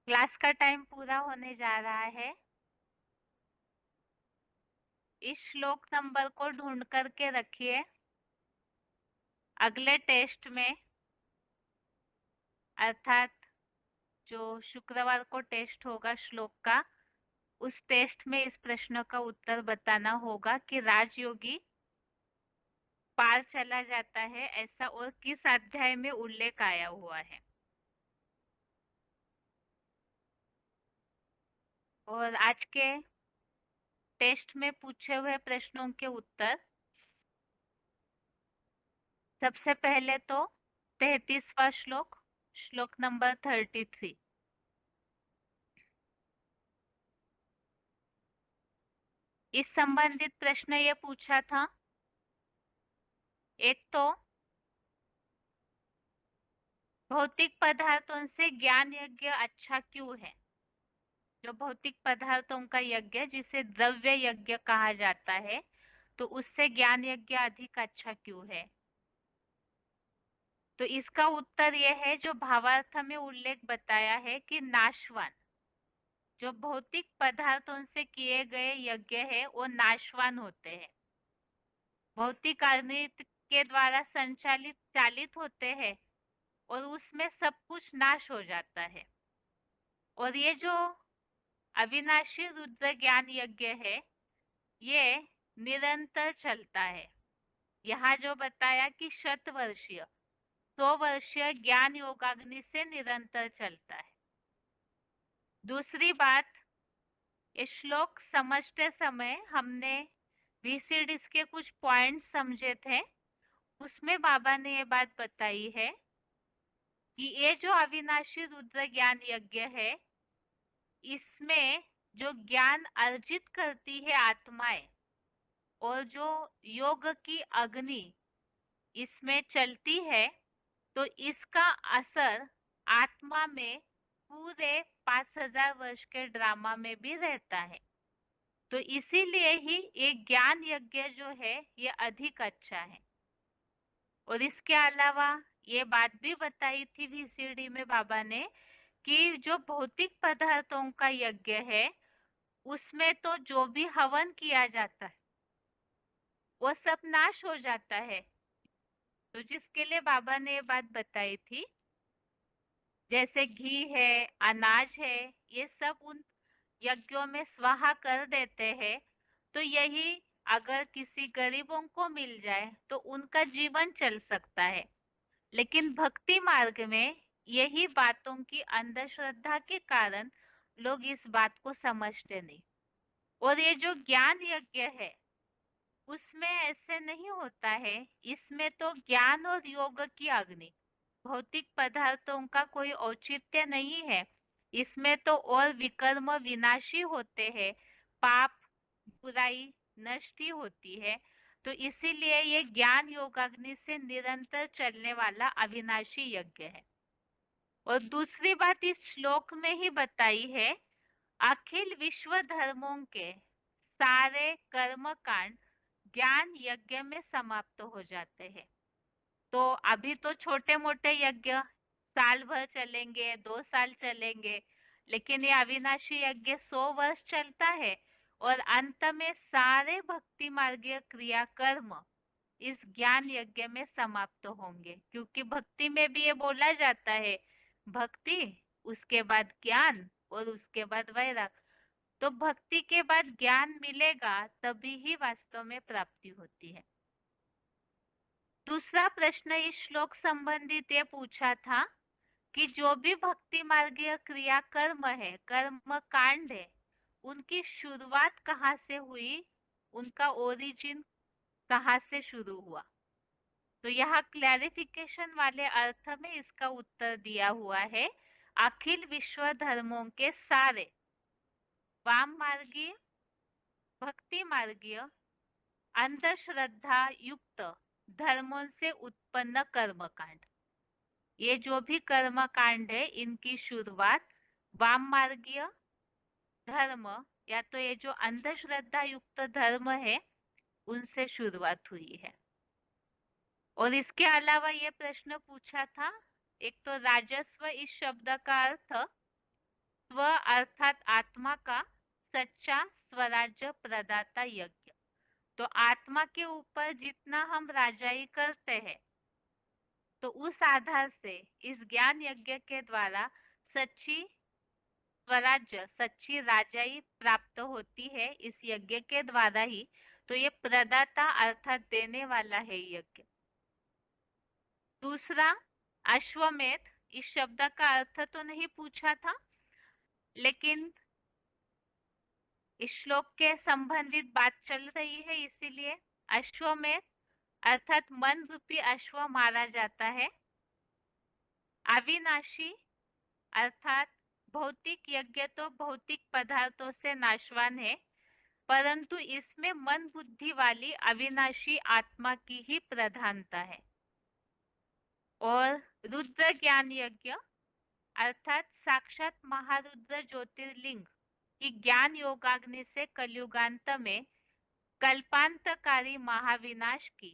Class का time पूरा होने जा रहा है। इस श्लोक नंबर को ढूंढ करके रखिए। अगले टेस्ट में, अर्थात जो शुक्रवार को टेस्ट होगा श्लोक का, उस टेस्ट में इस प्रश्न का उत्तर बताना होगा कि राजयोगी पार चला जाता है ऐसा और किस अध्याय में उल्लेख आया हुआ है। और आज के टेस्ट में पूछे हुए प्रश्नों के उत्तर, सबसे पहले तो 33वां श्लोक, श्लोक नंबर 33। इस संबंधित प्रश्न ये पूछा था, एक तो भौतिक पदार्थों से ज्ञान यज्ञ अच्छा क्यों है। जो भौतिक पदार्थों का यज्ञ जिसे द्रव्य यज्ञ कहा जाता है, तो उससे ज्ञान यज्ञ अधिक अच्छा क्यों है। तो इसका उत्तर यह है जो भावार्थ में उल्लेख बताया है कि नाशवान, जो भौतिक पदार्थों से किए गए यज्ञ है वो नाशवान होते हैं, भौतिक अनित के द्वारा संचालित चालित होते हैं और उसमें सब कुछ नाश हो जाता है। और ये जो अविनाशी रुद्र ज्ञान यज्ञ है, ये निरंतर चलता है। यहाँ जो बताया कि 100 वर्षीय 100 वर्षीय ज्ञान योगाग्नि से निरंतर चलता है। दूसरी बात, ये श्लोक समझते समय हमने वीसीडीज के कुछ पॉइंट्स समझे थे। उसमें बाबा ने ये बात बताई है कि ये जो अविनाशी रुद्र ज्ञान यज्ञ है, इसमें जो ज्ञान अर्जित करती है आत्माएं और जो योग की अग्नि इसमें चलती है, तो इसका असर आत्मा में पूरे 5000 वर्ष के ड्रामा में भी रहता है। तो इसीलिए ही ये ज्ञान यज्ञ जो है ये अधिक अच्छा है। और इसके अलावा ये बात भी बताई थी वीसीडी में बाबा ने कि जो भौतिक पदार्थों का यज्ञ है उसमें तो जो भी हवन किया जाता है वो सब नाश हो जाता है। तो जिसके लिए बाबा ने ये बात बताई थी, जैसे घी है, अनाज है, ये सब उन यज्ञों में स्वाहा कर देते हैं। तो यही अगर किसी गरीबों को मिल जाए तो उनका जीवन चल सकता है। लेकिन भक्ति मार्ग में यही बातों की अंधश्रद्धा के कारण लोग इस बात को समझते नहीं। और ये जो ज्ञान यज्ञ है उसमें ऐसे नहीं होता है। इसमें तो ज्ञान और योग की अग्नि, भौतिक पदार्थों का कोई औचित्य नहीं है। इसमें तो और विकर्म विनाशी होते हैं, पाप बुराई नष्ट ही होती है। तो इसीलिए ये ज्ञान योगाग्नि से निरंतर चलने वाला अविनाशी यज्ञ है। और दूसरी बात इस श्लोक में ही बताई है, अखिल विश्व धर्मों के सारे कर्म कांड ज्ञान यज्ञ में समाप्त हो जाते हैं। तो अभी तो छोटे मोटे यज्ञ साल भर चलेंगे, 2 साल चलेंगे, लेकिन ये अविनाशी यज्ञ 100 वर्ष चलता है। और अंत में सारे भक्ति मार्गीय क्रिया कर्म इस ज्ञान यज्ञ में समाप्त होंगे, क्योंकि भक्ति में भी ये बोला जाता है, भक्ति उसके बाद ज्ञान और उसके बाद वैराग। तो भक्ति के बाद ज्ञान मिलेगा तभी ही वास्तव में प्राप्ति होती है। दूसरा प्रश्न इस श्लोक संबंधित ये पूछा था कि जो भी भक्ति मार्गीय क्रिया कर्म है, कर्म कांड है, उनकी शुरुआत कहाँ से हुई, उनका ओरिजिन कहाँ से शुरू हुआ। तो यहाँ क्लैरिफिकेशन वाले अर्थ में इसका उत्तर दिया हुआ है, अखिल विश्व धर्मों के सारे वाम मार्गीय, भक्ति मार्गीय, अंधश्रद्धा युक्त धर्मों से उत्पन्न कर्म कांड, ये जो भी कर्म कांड है इनकी शुरुआत वाम मार्गीय धर्म या तो ये जो अंधश्रद्धा युक्त धर्म है उनसे शुरुआत हुई है। और इसके अलावा ये प्रश्न पूछा था, एक तो राजस्व इस शब्द का अर्थ स्व अर्थात आत्मा का सच्चा स्वराज्य प्रदाता यज्ञ। तो आत्मा के ऊपर जितना हम राजाई करते हैं, तो उस आधार से इस ज्ञान यज्ञ के द्वारा सच्ची स्वराज्य, सच्ची राजाई प्राप्त होती है इस यज्ञ के द्वारा ही। तो ये प्रदाता अर्थात देने वाला है यज्ञ। दूसरा, अश्वमेध, इस शब्द का अर्थ तो नहीं पूछा था, लेकिन इस श्लोक के संबंधित बात चल रही है, इसीलिए अश्वमेध अर्थात मन रूपी अश्व मारा जाता है। अविनाशी अर्थात भौतिक यज्ञ तो भौतिक पदार्थों से नाशवान है, परंतु इसमें मन बुद्धि वाली अविनाशी आत्मा की ही प्रधानता है। और रुद्र ज्ञान यज्ञ अर्थात साक्षात महारुद्र ज्योतिर्लिंग की ज्ञान योगाग्नि से कलयुगांत में कल्पांतकारी महाविनाश की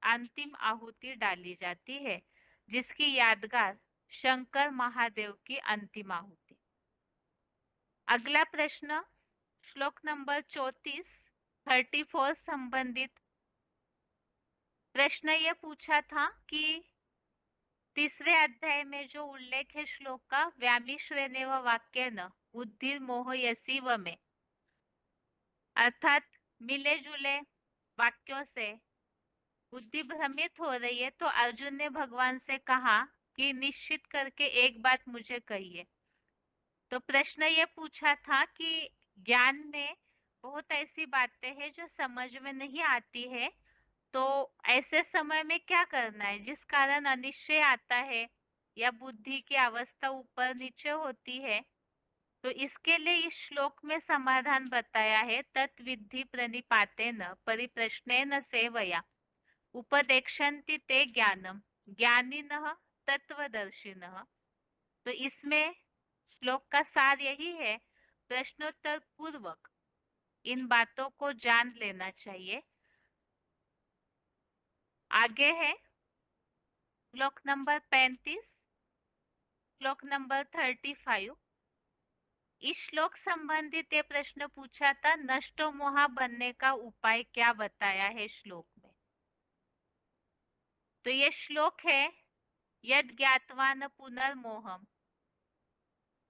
अंतिम आहुति डाली जाती है, जिसकी यादगार शंकर महादेव की अंतिम आहुति। अगला प्रश्न, श्लोक नंबर 34 संबंधित प्रश्न ये पूछा था कि तीसरे अध्याय में जो उल्लेख है श्लोक का, व्यामिश्रेणेव वाक्येन बुद्धिर्मोहयसीव में, अर्थात मिले जुले वाक्यों से बुद्धि भ्रमित हो रही है, तो अर्जुन ने भगवान से कहा कि निश्चित करके एक बात मुझे कहिए। तो प्रश्न ये पूछा था कि ज्ञान में बहुत ऐसी बातें हैं जो समझ में नहीं आती है, तो ऐसे समय में क्या करना है जिस कारण अनिश्चय आता है या बुद्धि की अवस्था ऊपर नीचे होती है। तो इसके लिए इस श्लोक में समाधान बताया है, तत्विद्धि प्रणिपातेन परिप्रश्नेन सेवया उपदेक्षन्ति ते ज्ञानम ज्ञानिनः तत्वदर्शिनः। तो इसमें श्लोक का सार यही है, प्रश्नोत्तर पूर्वक इन बातों को जान लेना चाहिए। आगे है श्लोक नंबर 35, श्लोक नंबर 35। इस श्लोक संबंधित ये प्रश्न पूछा था, नष्टो मोहा बनने का उपाय क्या बताया है श्लोक में। तो ये श्लोक है, यद ज्ञातवान पुनर्मोहम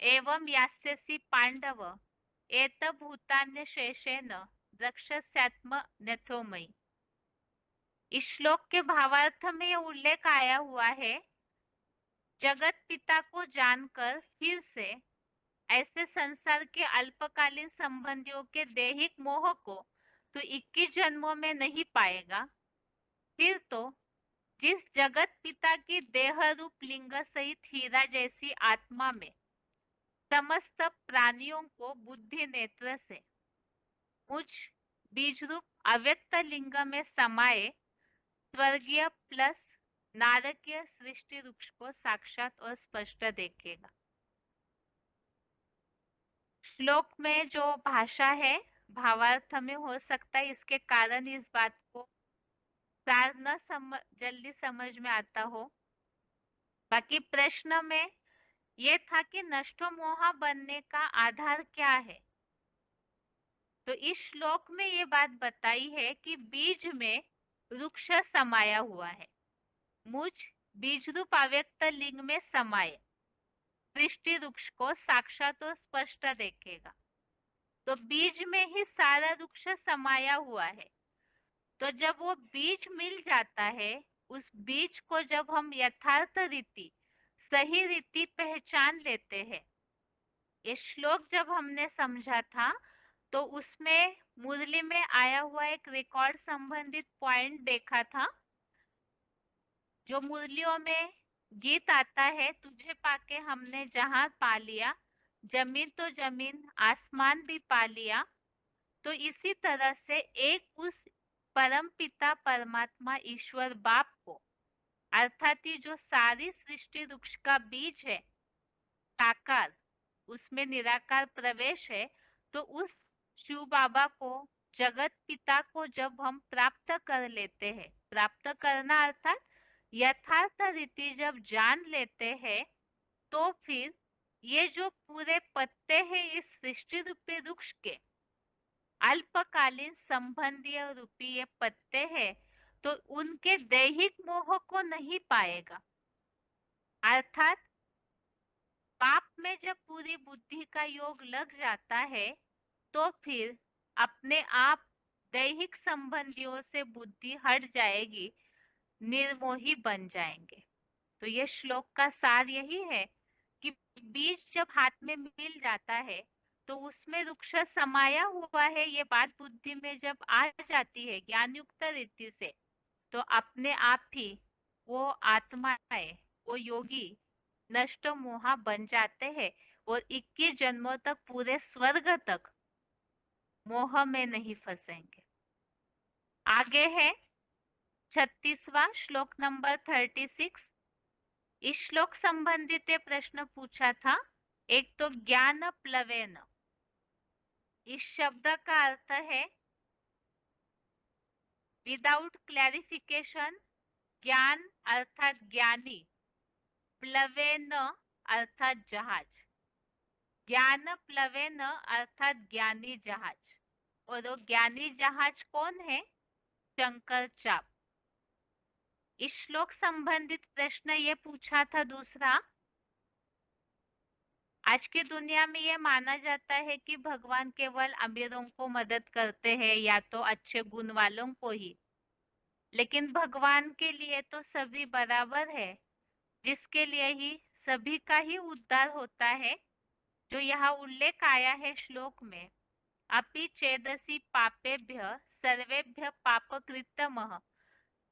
एवं यास्यसि पांडव एत भूतान्य शेषेन द्रक्ष्यस्यात्म नथोमयि। इस श्लोक के भावार्थ में यह उल्लेख आया हुआ है, जगत पिता को जानकर फिर से ऐसे संसार के अल्पकालीन संबंधियों के दैहिक मोह को तो 21 जन्मों में नहीं पाएगा, फिर तो जिस जगत पिता की देह रूप लिंग सहित हीरा जैसी आत्मा में समस्त प्राणियों को बुद्धि नेत्र से मुझ बीज रूप अव्यक्त लिंग में समाये स्वर्गीय प्लस नारकीय सृष्टि वृक्ष को साक्षात और स्पष्ट देखेगा। श्लोक में जो भाषा है भावार्थ में हो सकता है, इसके कारण इस बात को सार न जल्दी समझ में आता हो। बाकी प्रश्न में ये था कि नष्टो मोहा बनने का आधार क्या है। तो इस श्लोक में ये बात बताई है कि बीज में वृक्ष समाया हुआ है, मुझ बीज रूप अव्यक्त लिंग में समाये सृष्टि वृक्ष को साक्षात और स्पष्ट देखेगा। तो बीज में ही सारा वृक्ष समाया हुआ है। तो जब वो बीज मिल जाता है, उस बीज को जब हम यथार्थ रीति सही रीति पहचान लेते हैं, ये श्लोक जब हमने समझा था तो उसमें मुरली में आया हुआ एक रिकॉर्ड संबंधित पॉइंट देखा था, जो मुरलियों में गीत आता है, तुझे पाके हमने जहां पा लिया, जमीन तो जमीन आसमान भी पा लिया। तो इसी तरह से एक उस परम पिता परमात्मा ईश्वर बाप को, अर्थात ये जो सारी सृष्टि वृक्ष का बीज है साकार, उसमें निराकार प्रवेश है, तो उस शिव बाबा को, जगत पिता को जब हम प्राप्त कर लेते हैं, प्राप्त करना अर्थात यथार्थ रीति जब जान लेते हैं, तो फिर ये जो पूरे पत्ते हैं इस सृष्टि रूपी वृक्ष के अल्पकालीन संबंधीय रूपी ये पत्ते हैं, तो उनके दैहिक मोह को नहीं पाएगा। अर्थात पाप में जब पूरी बुद्धि का योग लग जाता है तो फिर अपने आप दैहिक संबंधियों से बुद्धि हट जाएगी, निर्मोही बन जाएंगे। तो ये श्लोक का सार यही है कि बीज जब हाथ में मिल जाता है तो उसमें वृक्ष समाया हुआ है, ये बात बुद्धि में जब आ जाती है ज्ञान युक्त रीति से, तो अपने आप ही वो आत्माएं, वो योगी नष्ट मोहा बन जाते हैं और 21 जन्मों तक पूरे स्वर्ग तक मोह में नहीं फंसेंगे। आगे है 36वां श्लोक नंबर 36। इस श्लोक संबंधित ये प्रश्न पूछा था। एक तो ज्ञान प्लवेन, इस शब्द का अर्थ है विदाउट क्लैरिफिकेशन, ज्ञान अर्थात ज्ञानी, प्लवेन अर्थात जहाज, ज्ञान प्लवेन अर्थात ज्ञानी जहाज। और वो ज्ञानी जहाज कौन है? शंकर चाप। इस श्लोक संबंधित प्रश्न ये पूछा था दूसरा। आज की दुनिया में ये माना जाता है कि भगवान केवल अमीरों को मदद करते हैं या तो अच्छे गुण वालों को ही, लेकिन भगवान के लिए तो सभी बराबर है, जिसके लिए ही सभी का ही उद्धार होता है। जो यहाँ उल्लेख आया है श्लोक में, अपि चेदसि पापेभ्य सर्वेभ्य पापकृतमः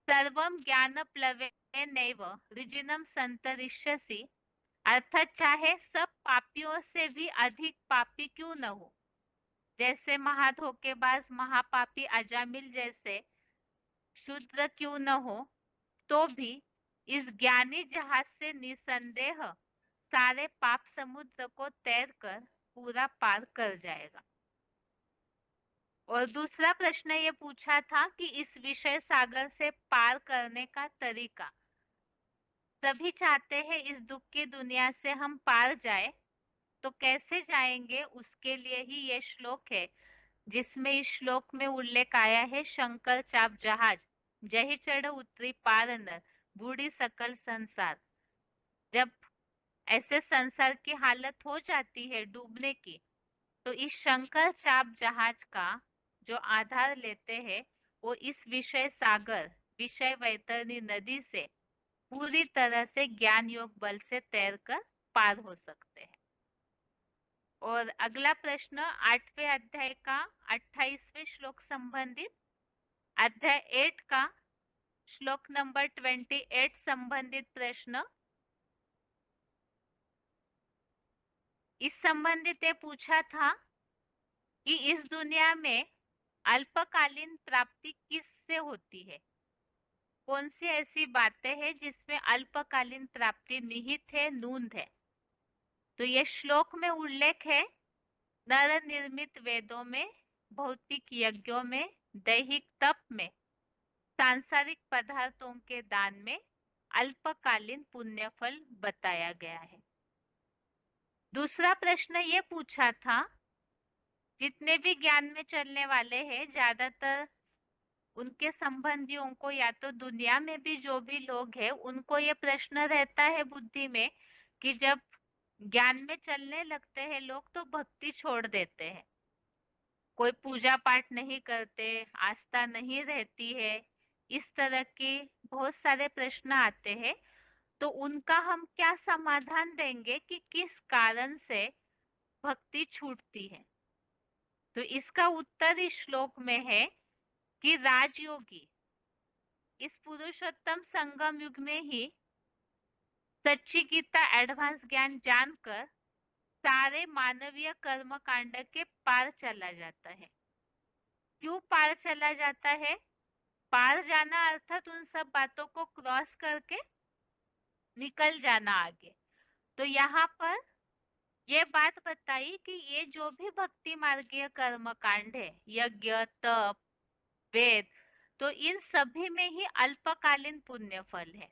सर्वं ज्ञानप्लवेनैव ऋजिनं संतरिष्यसि, अर्थात चाहे सब पापियों से भी अधिक पापी क्यों न हो, जैसे महाधोखेबाज महापापी अजामिल जैसे शूद्र क्यों न हो, तो भी इस ज्ञानी जहाज से निसंदेह सारे पाप समुद्र को तैर कर पूरा पार कर जाएगा। और दूसरा प्रश्न ये पूछा था कि इस विषय सागर से पार करने का तरीका। सभी चाहते हैं इस दुख की दुनिया से हम पार जाए, तो कैसे जाएंगे उसके लिए ही ये श्लोक है, जिसमें इस श्लोक में उल्लेख आया है शंकर चाप जहाज जही चढ़ उतरी पार नर बूढ़ी सकल संसार। जब ऐसे संसार की हालत हो जाती है डूबने की, तो इस शंकर चाप जहाज का जो आधार लेते हैं वो इस विषय सागर विषय वैतरणी नदी से पूरी तरह से ज्ञान योग बल से तैरकर पार हो सकते हैं। और अगला प्रश्न 8वें अध्याय का 28वें श्लोक संबंधित, अध्याय 8 का श्लोक नंबर 28 संबंधित प्रश्न। इस संबंधित ये पूछा था कि इस दुनिया में अल्पकालीन प्राप्ति किससे होती है? कौन सी ऐसी बातें हैं जिसमें अल्पकालीन प्राप्ति निहित है, नूंद है? तो ये श्लोक में उल्लेख है नर निर्मित वेदों में, भौतिक यज्ञों में, दैहिक तप में, सांसारिक पदार्थों के दान में अल्पकालीन पुण्य फल बताया गया है। दूसरा प्रश्न ये पूछा था, जितने भी ज्ञान में चलने वाले हैं ज्यादातर उनके संबंधियों को या तो दुनिया में भी जो भी लोग हैं उनको ये प्रश्न रहता है बुद्धि में कि जब ज्ञान में चलने लगते हैं लोग तो भक्ति छोड़ देते हैं, कोई पूजा पाठ नहीं करते, आस्था नहीं रहती है, इस तरह के बहुत सारे प्रश्न आते हैं। तो उनका हम क्या समाधान देंगे कि किस कारण से भक्ति छूटती है? तो इसका उत्तर इस श्लोक में है कि राजयोगी इस पुरुषोत्तम संगम युग में ही सच्ची गीता एडवांस ज्ञान जानकर सारे मानवीय कर्म कांड के पार चला जाता है। क्यों पार चला जाता है? पार जाना अर्थात उन सब बातों को क्रॉस करके निकल जाना आगे। तो यहाँ पर ये बात बताई कि ये जो भी भक्ति मार्गीय कर्म कांड है, यज्ञ तप वेद, तो इन सभी में ही अल्पकालीन पुण्य फल है।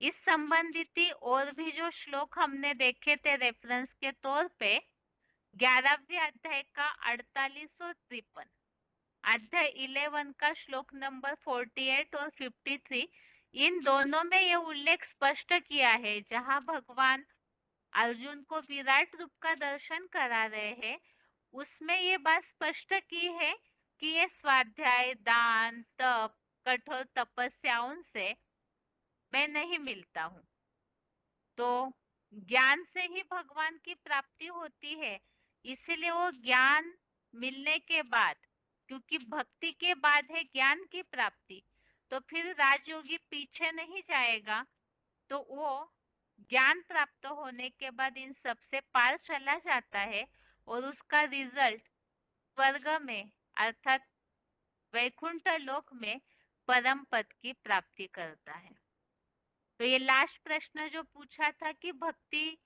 इस संबंधित ही और भी जो श्लोक हमने देखे थे रेफरेंस के तौर पे, 11वें अध्याय का 48 और 53, अध्याय 11 का श्लोक नंबर 48 और 53, इन दोनों में ये उल्लेख स्पष्ट किया है, जहां भगवान अर्जुन को विराट रूप का दर्शन करा रहे हैं, उसमें ये बात स्पष्ट की है कि ये स्वाध्याय, दान, तप, कठोर तपस्याओं से मैं नहीं मिलता हूँ। तो ज्ञान से ही भगवान की प्राप्ति होती है, इसीलिए वो ज्ञान मिलने के बाद, क्योंकि भक्ति के बाद है ज्ञान की प्राप्ति, तो फिर राजयोगी पीछे नहीं जाएगा, तो वो ज्ञान प्राप्त होने के बाद इन सबसे पार चला जाता है और उसका रिजल्ट स्वर्ग में अर्थात वैकुंठ लोक में परम पद की प्राप्ति करता है। तो ये लास्ट प्रश्न जो पूछा था कि भक्ति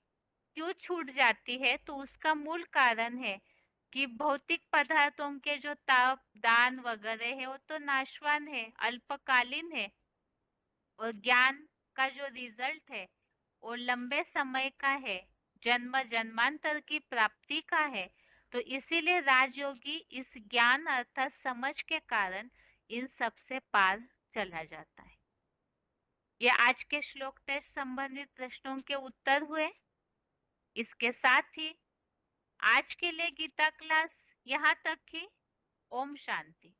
क्यों छूट जाती है, तो उसका मूल कारण है कि भौतिक पदार्थों के जो ताप, दान वगैरह है वो तो नाशवान है, अल्पकालीन है, और ज्ञान का जो रिजल्ट है वो लंबे समय का है, जन्म जन्मांतर की प्राप्ति का है। तो इसीलिए राजयोगी इस ज्ञान अर्थात समझ के कारण इन सब से पार चला जाता है। ये आज के श्लोक से संबंधित प्रश्नों के उत्तर हुए। इसके साथ ही आज के लिए गीता क्लास यहाँ तक ही। ओम शांति।